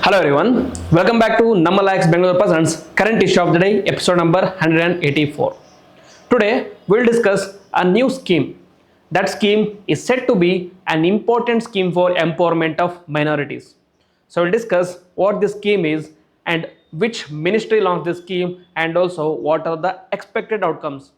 Hello everyone, welcome back to LaExcellence Bengaluru Presents Current Issue of the Day, episode number 184. Today we'll discuss a new scheme. That scheme is said to be an important scheme for empowerment of minorities. So we'll discuss what this scheme is and which ministry launched this scheme and also what are the expected outcomes.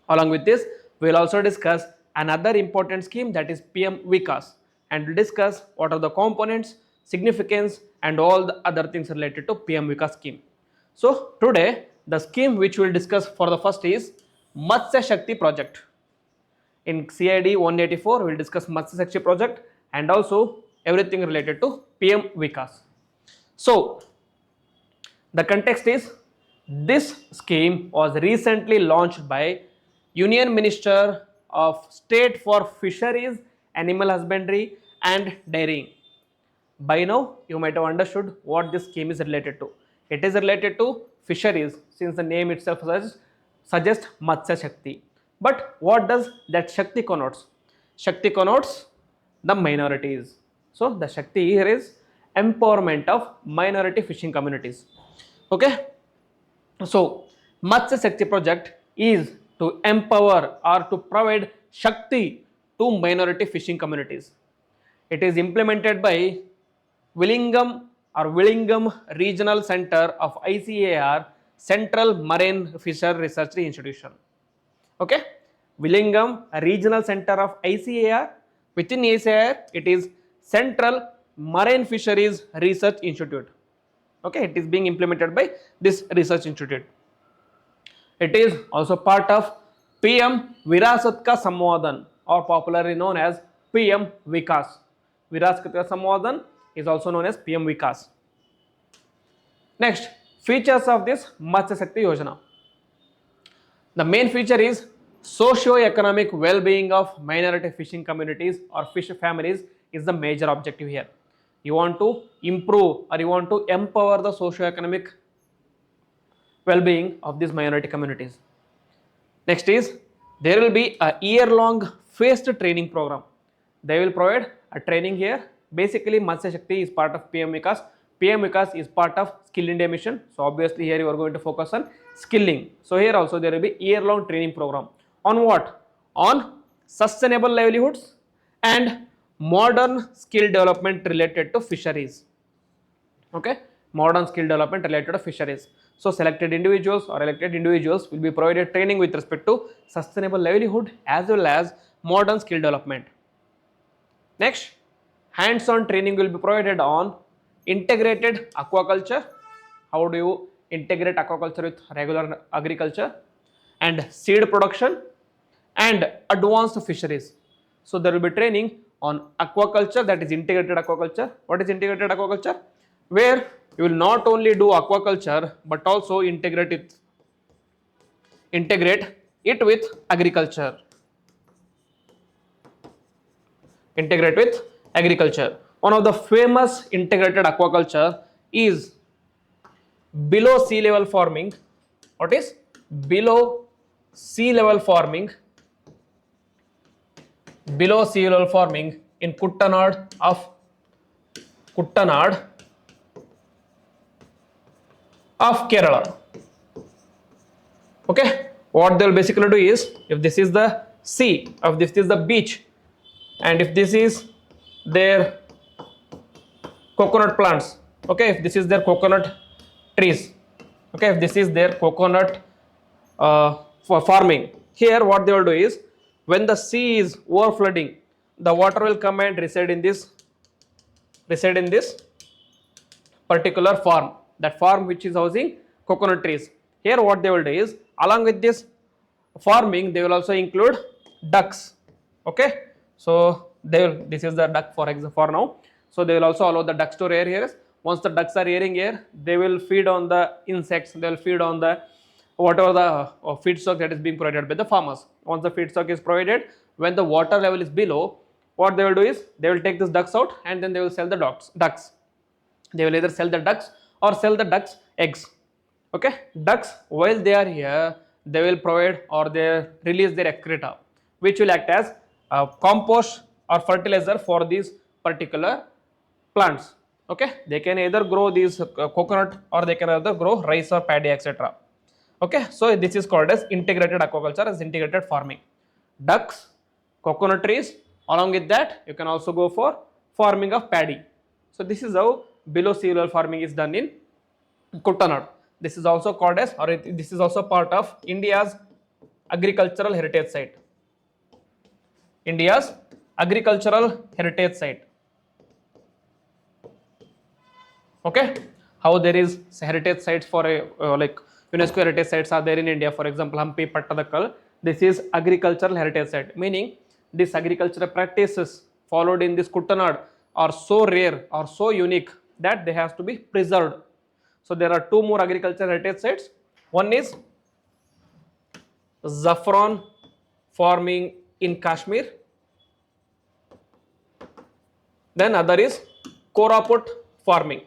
Along with this, we'll also discuss another important scheme, that is PM Vikas, and we'll discuss what are the components, significance and all the other things related to PM Vikas scheme. So today the scheme which we'll discuss for the first is Matsya Shakti project. In CID 184 we'll discuss Matsya Shakti project and also everything related to PM Vikas. So the context is, this scheme was recently launched by Union Minister of State for Fisheries, Animal Husbandry and Dairying. By now you might have understood what this scheme is related to. It is related to fisheries, since the name itself suggests Matsya Shakti. But what does that Shakti connotes? Shakti connotes the minorities. So the Shakti here is empowerment of minority fishing communities. Okay. So Matsya Shakti project is to empower or to provide Shakti to minority fishing communities. It is implemented by Villingam Regional Center of ICAR, Central Marine Fisher Research Institution. Okay, Villingam Regional Center of ICAR. Within ICAR, it is Central Marine Fisheries Research Institute. Okay, it is being implemented by this research institute. It is also part of PM Virasat Ka Samvardhan, or popularly known as PM Vikas. Virasat Ka Samvardhan is also known as PM Vikas. Next, features of this Matsya Shakti Yojana. The main feature is socio-economic well-being of minority fishing communities or fish families is the major objective here. You want to improve or you want to empower the socio-economic well-being of these minority communities. Next is, there will be a year-long phased training program. They will provide a training here. Basically, Matsya Shakti is part of PM Vikas. PM Vikas is part of Skill India mission. So obviously here you are going to focus on skilling. So here also there will be year-long training program. On what? On sustainable livelihoods and modern skill development related to fisheries. Okay, modern skill development related to fisheries. So selected individuals or elected individuals will be provided training with respect to sustainable livelihood as well as modern skill development. Next, hands-on training will be provided on integrated aquaculture. How do you integrate aquaculture with regular agriculture, and seed production and advanced fisheries. So there will be training on aquaculture, that is integrated aquaculture. What is integrated aquaculture? Where you will not only do aquaculture but also integrate it with agriculture. Integrate with agriculture. One of the famous integrated aquaculture is below sea level farming. What is below sea level farming? Below sea level farming in Kuttanad of Kerala. Okay, what they will basically do is, if this is the sea, if this is the beach, and if this is their coconut plants, okay, if this is their coconut trees, okay, if this is their coconut for farming, here what they will do is, when the sea is over flooding, the water will come and reside in this particular farm, that farm which is housing coconut trees. Here what they will do is, along with this farming they will also include ducks. Okay, so this is the duck for example for now. So they will also allow the ducks to rear here. Once the ducks are rearing here, they will feed on the insects, they will feed on the whatever the feedstock that is being provided by the farmers. Once the feedstock is provided, when the water level is below, what they will do is, they will take this ducks out and then they will sell the ducks. They will either sell the ducks or sell the ducks eggs. Okay, ducks, while they are here, they will provide or they release their excreta, which will act as compost or fertilizer for these particular plants. Okay, they can either grow these coconut, or they can either grow rice or paddy, etc. Okay, so this is called as integrated aquaculture, as integrated farming. Ducks, coconut trees, along with that you can also go for farming of paddy. So this is how below sea level farming is done in Kuttanad. This is also called as, or this is also part of India's agricultural heritage site. India's agricultural heritage site. Okay, how there is heritage sites for a like UNESCO heritage sites are there in India. For example, Hampi, Pattadakkal. This is agricultural heritage site, meaning these agricultural practices followed in this Kuttanad are so rare or so unique that they have to be preserved. So there are two more agricultural heritage sites. One is saffron farming in Kashmir. Then other is Koraput farming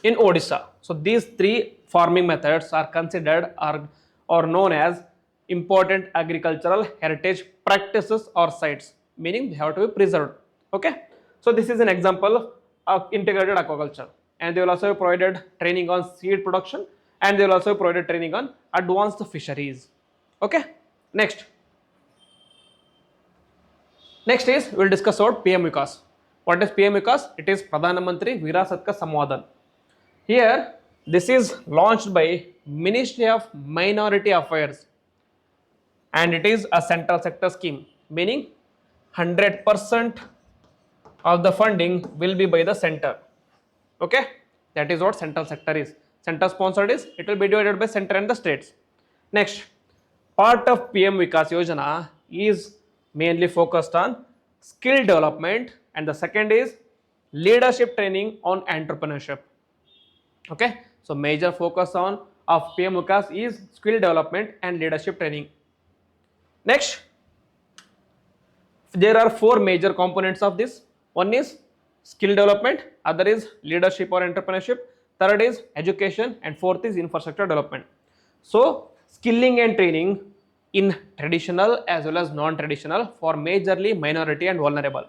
in Odisha. So these three farming methods are considered or known as important agricultural heritage practices or sites, meaning they have to be preserved. Okay, so this is an example of integrated aquaculture, and they will also be provided training on seed production, and they will also be provided training on advanced fisheries. Okay, next is we will discuss about PM Vikas. What is PM Vikas? It is Pradhan Mantri Virasat Ka Samvardhan. Here, this is launched by Ministry of Minority Affairs, and it is a central sector scheme, meaning 100% of the funding will be by the center. Okay, that is what central sector is. Center sponsored is, it will be divided by center and the states. Next, part of PM Vikas Yojana is mainly focused on skill development, and the second is leadership training on entrepreneurship. Okay, so major focus on of PM Vikas is skill development and leadership training. Next, there are four major components of this. One is skill development, other is leadership or entrepreneurship, third is education, and fourth is infrastructure development. So skilling and training in traditional as well as non-traditional for majorly minority and vulnerable.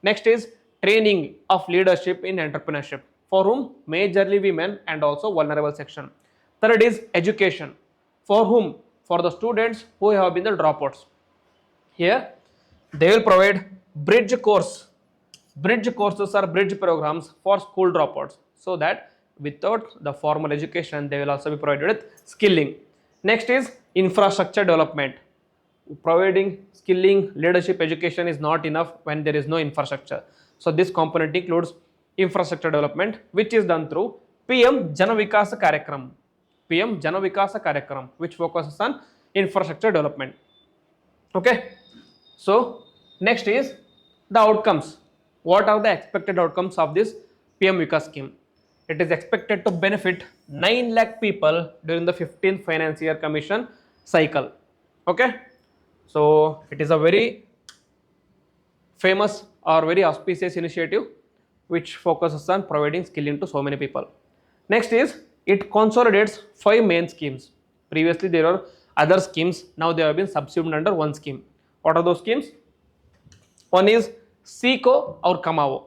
Next is training of leadership in entrepreneurship for whom majorly women and also vulnerable section. Third is education, for whom? For the students who have been the dropouts. Here they will provide bridge courses or bridge programs for school dropouts, so that without the formal education they will also be provided with skilling. Next is infrastructure development. Providing skilling, leadership, education is not enough when there is no infrastructure. So this component includes infrastructure development, which is done through PM Jana Vikasa Karyakram. PM Jana Vikasa Karyakram, which focuses on infrastructure development. Okay, so next is the outcomes. What are the expected outcomes of this PM Vikas scheme? It is expected to benefit 9 lakh people during the 15th finance year commission cycle. Okay, so it is a very famous or very auspicious initiative which focuses on providing skilling to so many people. Next is it consolidates 5 main schemes. Previously there are other schemes, now they have been subsumed under one scheme. What are those schemes? One is Seeko or Kamao.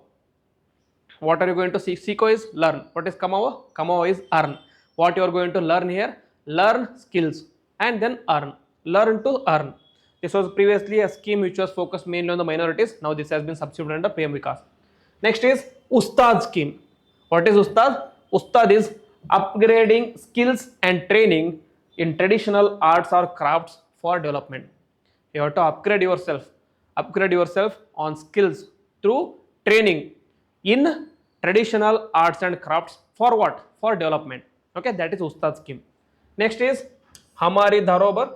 What are you going to see? Seeko is learn. What is Kamao? Kamao is earn. What you are going to learn here? Learn skills and then earn. Learn to earn. This was previously a scheme which was focused mainly on the minorities. Now this has been subsumed under PM Vikas. Next is Ustad scheme. What is Ustad? Ustad is upgrading skills and training in traditional arts or crafts for development. You have to upgrade yourself on skills through training in traditional arts and crafts for what? For development. Okay, that is Ustad scheme. Next is Hamari Dharobar,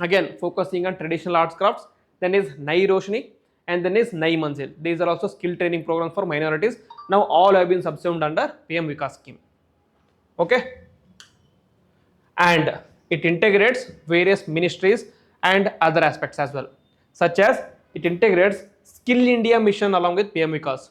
again focusing on traditional arts crafts. Then is Nai Roshni, and then is Nai Manzil. These are also skill training programs for minorities. Now all have been subsumed under PM Vikas scheme. Okay, and it integrates various ministries and other aspects as well, such as it integrates Skill India mission along with PM Vikas.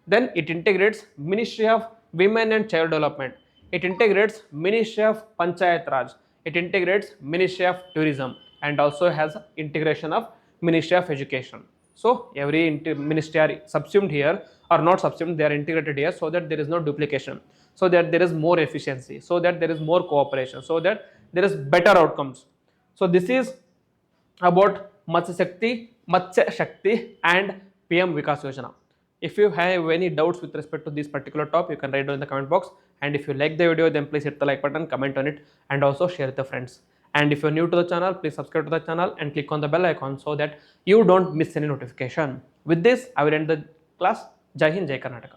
Then it integrates Ministry of Women and Child Development. It integrates Ministry of Panchayat Raj. It integrates Ministry of Tourism, and also has integration of Ministry of Education. So every ministry are subsumed here, or not subsumed, they are integrated here, so that there is no duplication, so that there is more efficiency, so that there is more cooperation, so that there is better outcomes. So this is about Matsya Shakti and PM Vikas Yojana. If you have any doubts with respect to this particular topic, you can write down in the comment box. And if you like the video, then please hit the like button, comment on it, and also share with your friends. And if you're new to the channel, please subscribe to the channel and click on the bell icon so that you don't miss any notification. With this, I will end the class. Jai Hind, Jai Karnataka.